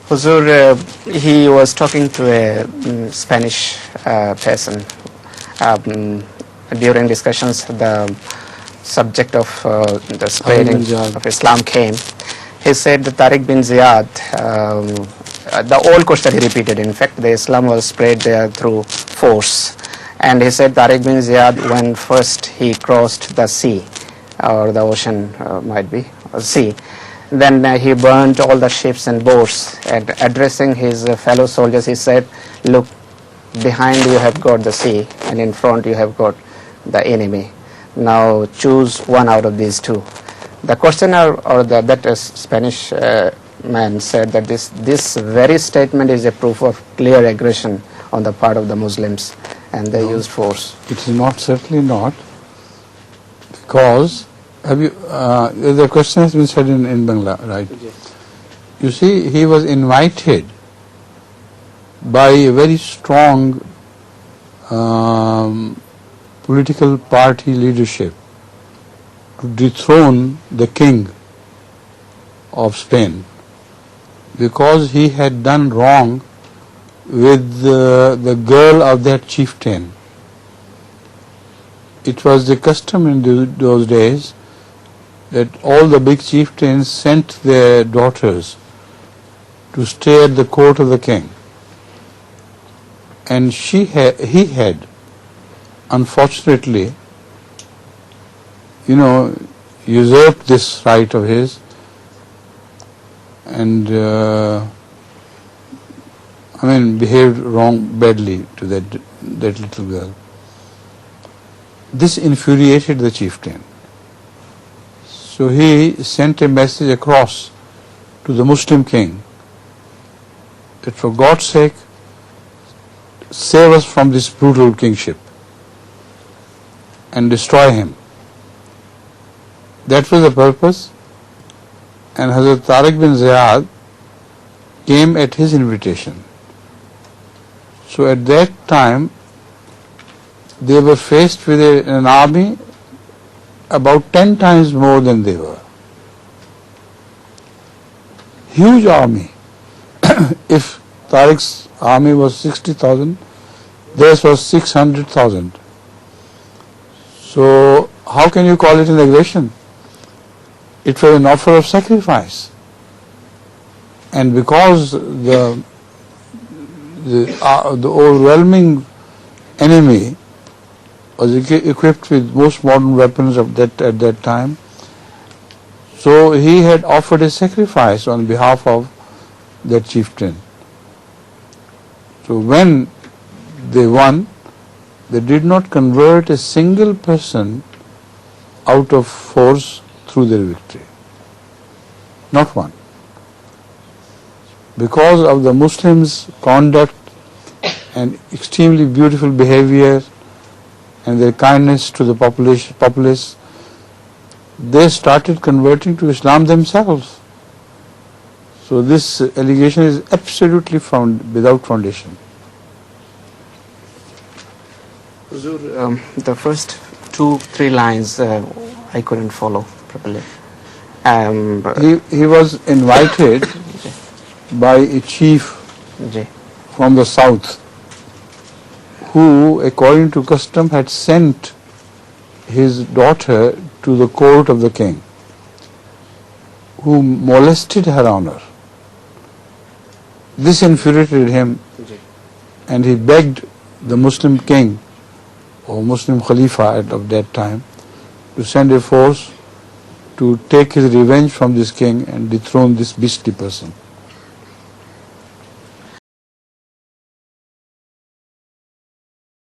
Huzur, he was talking to a Spanish person. During discussions, the subject of the spreading of Islam came. He said that Tariq Bin Jayyad, the old question he repeated, in fact, the Islam was spread there through force. And he said Tariq Bin Jayyad, when first he crossed the sea, or the ocean might be, or sea, then he burned all the ships and boats, and addressing his fellow soldiers, he said, look, behind you have got the sea, and in front you have got the enemy. Now choose one out of these two. The questioner, or that Spanish man, said that this very statement is a proof of clear aggression on the part of the Muslims, and they used force. It is not, certainly not, because the question has been said in Bangla, right? Yes. You see, he was invited by a very strong political party leadership to dethrone the king of Spain, because he had done wrong with the girl of that chieftain. It was the custom in those days that all the big chieftains sent their daughters to stay at the court of the king, and he had unfortunately usurped this right of his, and behaved badly to that little girl. This infuriated the chieftain. So he sent a message across to the Muslim king that for God's sake, save us from this brutal kingship and destroy him. That was the purpose, and Hazrat Tariq bin Jayyad came at his invitation. So at that time, they were faced with an army about 10 times more than they were. Huge army. If Tariq's army was 60,000, theirs was 600,000. So how can you call it an aggression? It was an offer of sacrifice. And because the overwhelming enemy was equipped with most modern weapons at that time, so he had offered a sacrifice on behalf of that chieftain. So when they won, they did not convert a single person out of force through their victory. Not one. Because of the Muslims' conduct and extremely beautiful behavior and their kindness to the populace, they started converting to Islam themselves. So this allegation is absolutely without foundation. Huzur, the first 2-3 lines I couldn't follow properly. He was invited by a chief from the south, who, according to custom, had sent his daughter to the court of the king, who molested her honor. This infuriated him, and he begged the Muslim king or Muslim Khalifa of that time to send a force to take his revenge from this king and dethrone this beastly person.